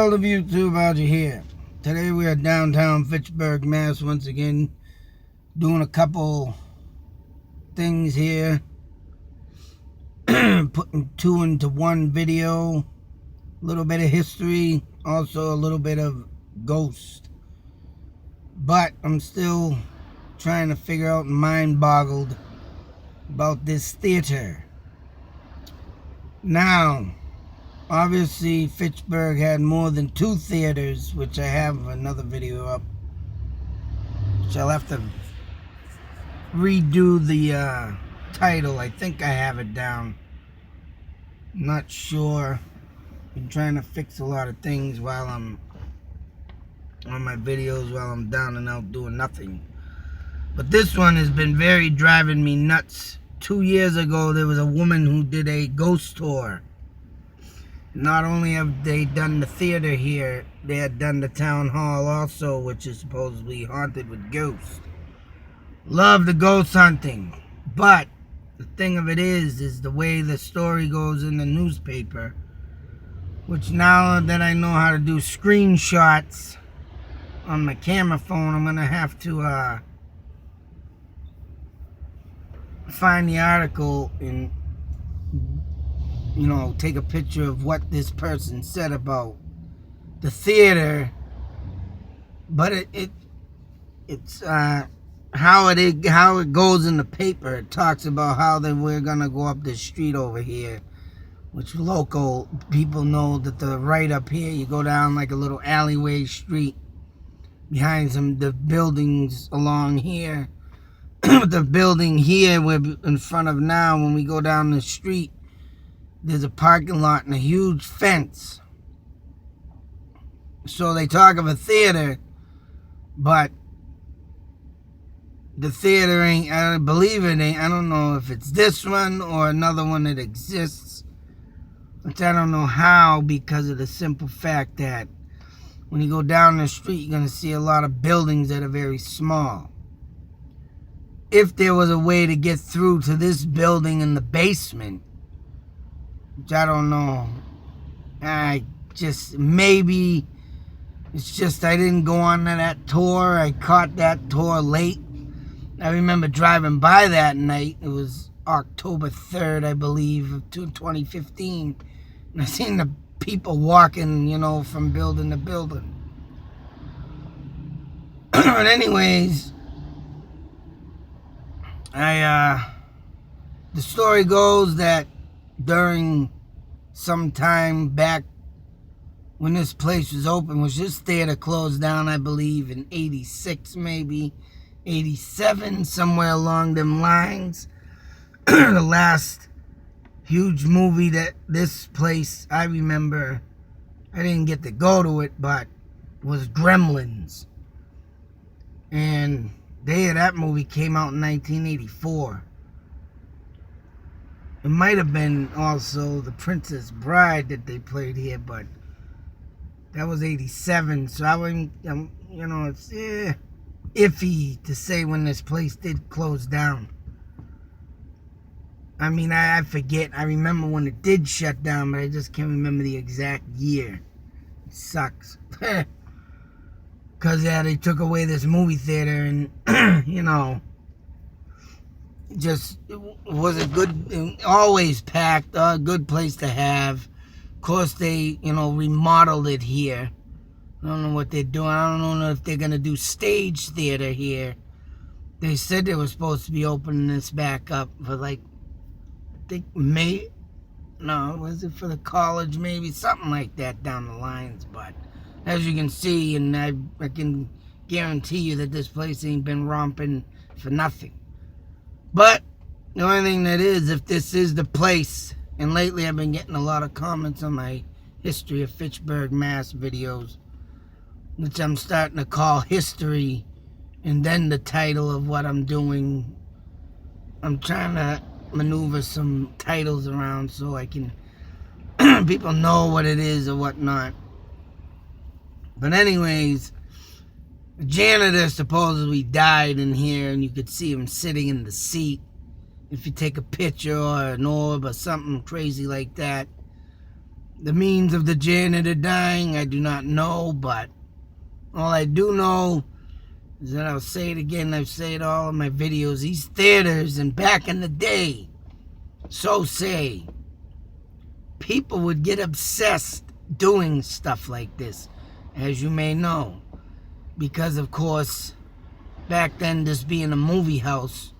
world of YouTube, out here. Today we are downtown Fitchburg, Mass. Once again, doing a couple things here. Putting two into one video. A little bit of history, also a little bit of ghost. But I'm still trying to figure out, mind boggled, about this theater. Now, obviously, Fitchburg had more than 2 theaters, which I have another video up. Which I'll have to redo the title. I think I have it down. I'm not sure. Been trying to fix a lot of things while I'm on my videos, while I'm down and out doing nothing. But this one has been very driving me nuts. 2 years ago, there was a woman who did a ghost tour. Not only have they done the theater here, they had done the town hall also, which is supposedly haunted with ghosts. Love the ghost hunting. But the thing of it is the way the story goes in the newspaper, which now that I know how to do screenshots on my camera phone, I'm going to have to find the article and, take a picture of what this person said about the theater. But it's how it goes in the paper. It talks about how we're gonna go up this street over here, which local people know that the right up here, you go down like a little alleyway street behind the buildings along here. The building here we're in front of now, when we go down the street, there's a parking lot and a huge fence. So they talk of a theater, but the theater ain't, I believe it ain't. I don't know if it's this one or another one that exists, which I don't know how, because of the simple fact that when you go down the street, you're going to see a lot of buildings that are very small. If there was a way to get through to this building in the basement, which I don't know, maybe it's just I didn't go on to that tour. I caught that tour late. I remember driving by that night. It was October 3rd, I believe, of 2015. And I seen the people walking, from building to building. But anyways, the story goes that during some time back when this place was open, which this theater closed down, I believe, in 86, maybe 87, somewhere along them lines. The last huge movie that this place, I remember, I didn't get to go to it, but was Gremlins. And that movie came out in 1984. It might have been also The Princess Bride that they played here, but that was 87. So it's iffy to say when this place did close down. I mean, I forget. I remember when it did shut down, but I just can't remember the exact year. It sucks. Because, they took away this movie theater and, just it was a good, always packed, a good place to have. Of course, they, remodeled it here. I don't know what they're doing. I don't know if they're going to do stage theater here. They said they were supposed to be opening this back up for, was it for the college, maybe? Something like that down the lines, but as you can see, and I can guarantee you that this place ain't been romping for nothing. But the only thing that is, if this is the place, and lately I've been getting a lot of comments on my history of Fitchburg, Mass videos, which I'm starting to call history, and then the title of what I'm doing. I'm trying to maneuver some titles around so I can people know what it is or whatnot. But anyways, the janitor supposedly died in here, and you could see him sitting in the seat. If you take a picture or an orb or something crazy like that, The means of the janitor dying, I do not know, but all I do know is that I'll say it again, I've said it all in my videos, these theaters, and back in the day, so say, people would get obsessed doing stuff like this, as you may know, because of course, back then this being a movie house,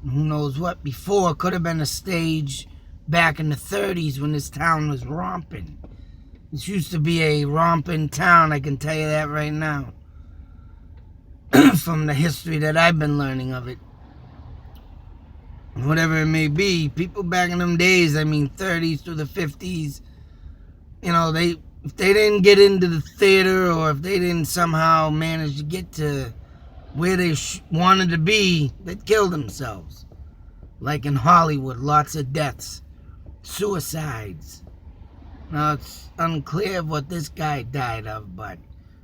who knows what, before could have been a stage back in the 30s when this town was romping. This used to be a romping town, I can tell you that right now. From the history that I've been learning of it. Whatever it may be, people back in them days, I mean 30s through the 50s, you know, if they didn't get into the theater, or if they didn't somehow manage to get to where they wanted to be, they'd kill themselves. Like in Hollywood, lots of deaths, suicides. Now, it's unclear what this guy died of, but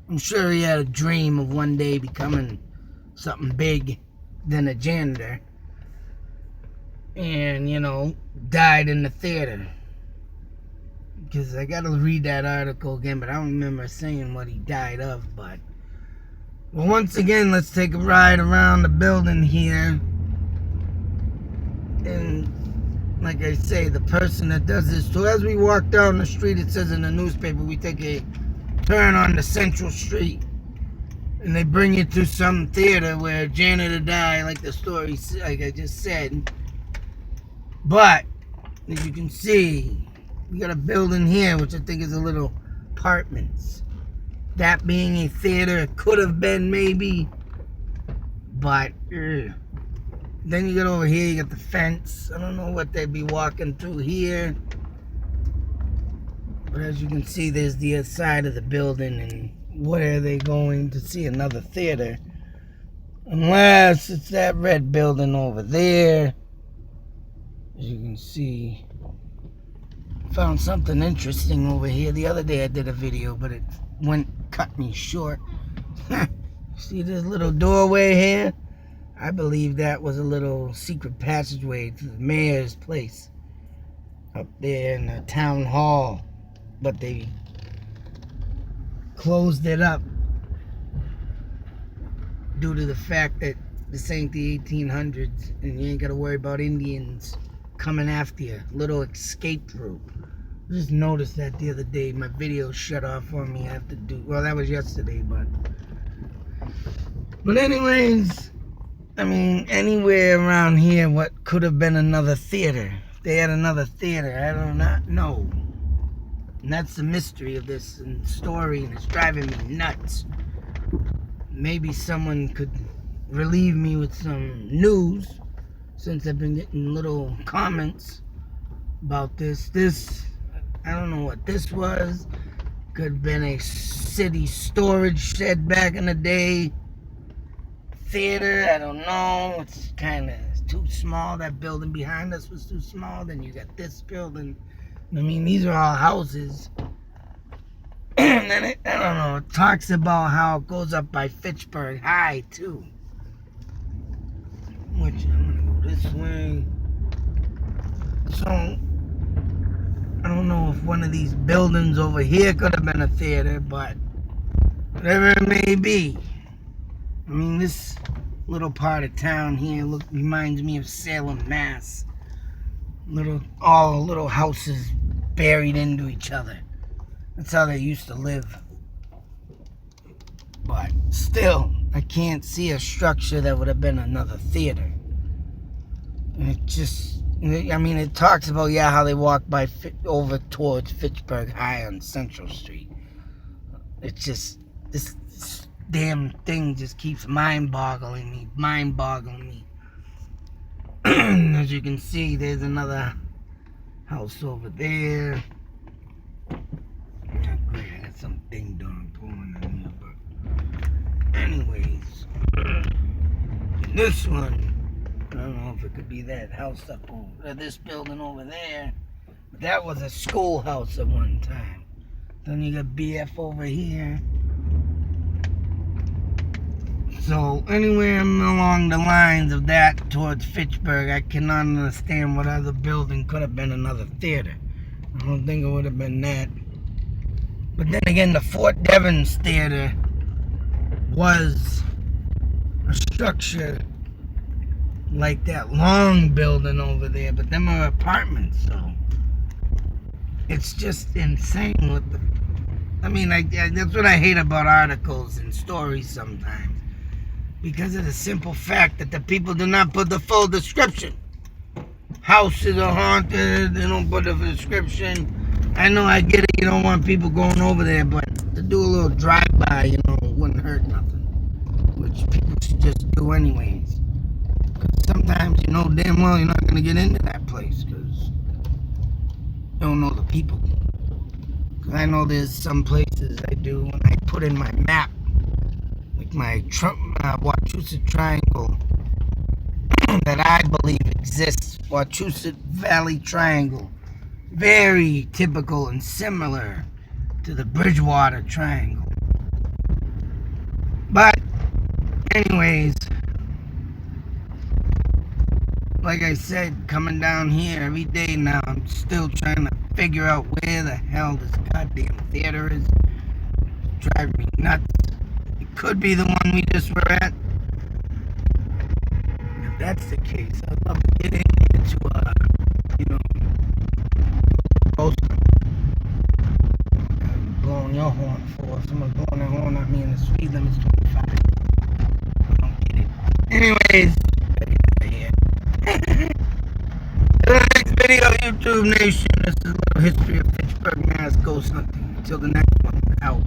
I'm sure he had a dream of one day becoming something big than a janitor. And, you know, died in the theater. Because I gotta read that article again, but I don't remember saying what he died of, but... Well, once again, let's take a ride around the building here. And, like I say, the person that does this, so as we walk down the street, it says in the newspaper, we take a turn on the Central Street, and they bring you to some theater where a janitor died, like the story, like I just said. But as you can see, we got a building here, which I think is a little apartments. That being a theater, it could have been maybe, but then you get over here, you got the fence. I don't know what they'd be walking through here. But as you can see, there's the other side of the building, and where are they going to see another theater? Unless it's that red building over there. As you can see, found something interesting over here. The other day I did a video, but it cut me short. See this little doorway here? I believe that was a little secret passageway to the mayor's place up there in the town hall. But they closed it up due to the fact that this ain't the 1800s and you ain't got to worry about Indians coming after you. Little escape route. I just noticed that the other day. My video shut off on me. I have to do, well, that was yesterday, but anyways, I mean, anywhere around here, what could have been another theater? If they had another theater, I do not know. And that's the mystery of this story, and it's driving me nuts. Maybe someone could relieve me with some news, since I've been getting little comments about this. I don't know what this was. Could have been a city storage shed back in the day. Theater, I don't know. It's kind of too small. That building behind us was too small. Then you got this building. I mean, these are all houses. And then I don't know, it talks about how it goes up by Fitchburg High, too. Which, I'm going to go this way. So, I don't know if one of these buildings over here could have been a theater, but whatever it may be. I mean, this little part of town here reminds me of Salem, Mass. All little houses buried into each other. That's how they used to live. But still, I can't see a structure that would have been another theater. And it just, I mean, it talks about, yeah, how they walk by over towards Fitchburg High on Central Street. It's just, this damn thing just keeps mind-boggling me. As you can see, there's another house over there. Oh, great, I got some ding-dong pulling in here, but anyways, this one, I don't know if it could be that house up over this building over there, but that was a schoolhouse at one time. Then you got BF over here. So anywhere along the lines of that towards Fitchburg, I cannot understand what other building could have been another theater. I don't think it would have been that. But then again, the Fort Devens Theater was a structure like that long building over there, but them are apartments, so it's just insane with the. I mean, that's what I hate about articles and stories sometimes, because of the simple fact that the people do not put the full description. Houses are haunted, they don't put the description. I know, I get it, you don't want people going over there, but to do a little drive-by, it wouldn't hurt nothing, which people should just do anyways. Because sometimes you know damn well you're not going to get into that place because you don't know the people. Because I know there's some places I do when I put in my map, like my Wachusett Triangle, that I believe exists, Wachusett Valley Triangle. Very typical and similar to the Bridgewater Triangle. But, anyways, like I said, coming down here every day now, I'm still trying to figure out where the hell this goddamn theater is. It's driving me nuts. It could be the one we just were at. If that's the case, I'd love to get in here to, post blowing your horn for. Someone's blowing their horn at me and the speed limit's 25. I don't get it. Anyways, yeah. In the next video, YouTube Nation, this is a little history of Fitchburg, Mass. Ghost hunting. Until the next one, out.